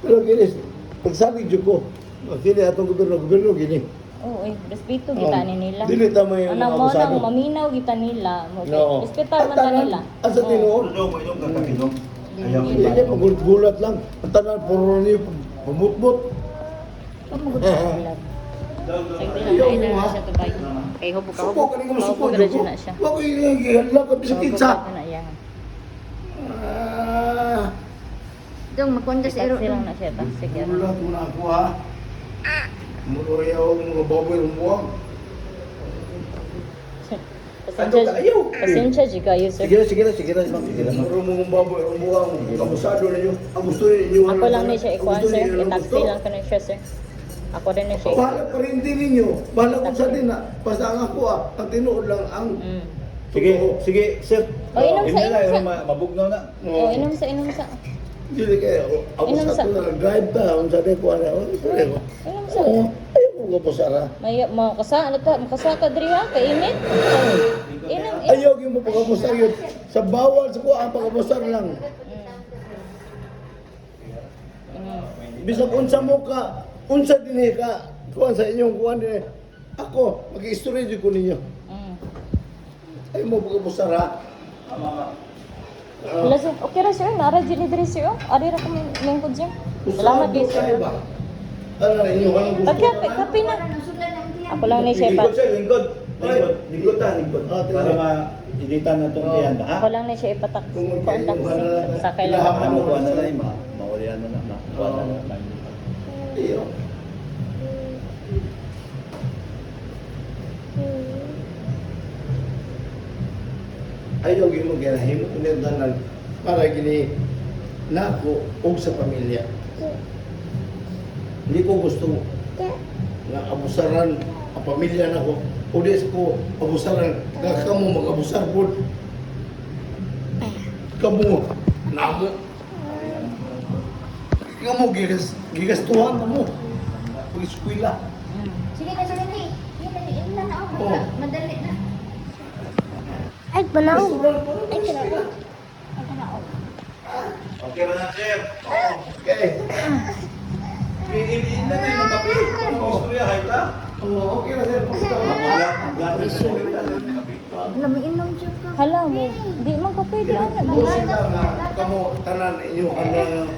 Pero gini, pagsabi dyan ko, kini atong gobyerno gini. Oo, respeto kita ni nila. Dili tama yung Anang mga mo abusado. nang maminaw kita nila. No. Respetar man ta nila. Asa tinuod? Ano mo inom kakakinom? Ayaw Hindi niya pagulat lang. Ang tanan, puro niyo pamutmut. Pamugod sa nila. Sagdi lang Ayaw na mo, na ha? siya tubay. Kay hubog ka Supo, kaning mo supo. Hubog na siya. Wag ko lakad sa kitsa. Na iya. Ah, Dong, magkwanda sa iro. Taxi lang na siya. Sige. gulat mo na ako ha. Muluyaw ang mga baboy ng buwang. Pasensya jika kayo sir. Sige na. Muro mo ang baboy ng buwang. Abusado na yun. Ang gusto ninyo. Ako lang ni siya ikuan sir. I-taxi lang ko na siya sir. Ako rin na siya. Bahala pa rin din ninyo. Bahala kung sa din na. Basta ang ako ang tinuod lang ang... Sige, sir. O, inom sa, inom sa. Mabugnaw na. O, inom sa. Dili kayo. Ako Inom sa sa- ito na drive ta. Kung sa din ko ano. Inom sa. Oo. Ayaw ko ka po Sara. May makasa ka diri ha kay init. Inom. Ayaw yung mo pagkapusar yun. Sa bawal sa kuha ang pagkapusar lang. Bisag unsa mo ka. Unsa din ka. Kuhan sa inyong kuhan din. Ako. Mag-i-story ko ninyo. Ayaw mo pagkapusar ha. Wala sir. Okay ra sir. Nara dili diri sir. Ari ra kami mingkod sir. Salamat kay sir. Ano na inyo? Anong gusto? Kape na. Ako lang ni siya Lingkod, ipat. sir. Lingkod. Lingkod. Para ma-editan na itong tiyan ba, ha? Ako lang ni siya ipatak. Kung Kuan taxi. Sakay lang ako. Ano ko na lang, maulian na na. Kuha na na. Iyo. Ayaw yung mag-ganahin mo kung tanan para gini na ako o sa pamilya. Hindi ko gusto na abusaran ang pamilya na ko. O di ko abusaran, kamo mag-abusar po. Kamu, namo. Kamu gigastuhan na mo. Pag-eskwela. Sige na, sige na. Yan na ako. Oh. Madali na. Ay, banaw. Ay, kinako. Ay, kinako. Okay na na, sir. Okay. Hindi na yung kape. Gusto niya, hay ba? Oh, okay na sir. Namiinom dyan ka. Hala mo. Di man ka pwede ana. Busin lang na kamo tanan inyo ano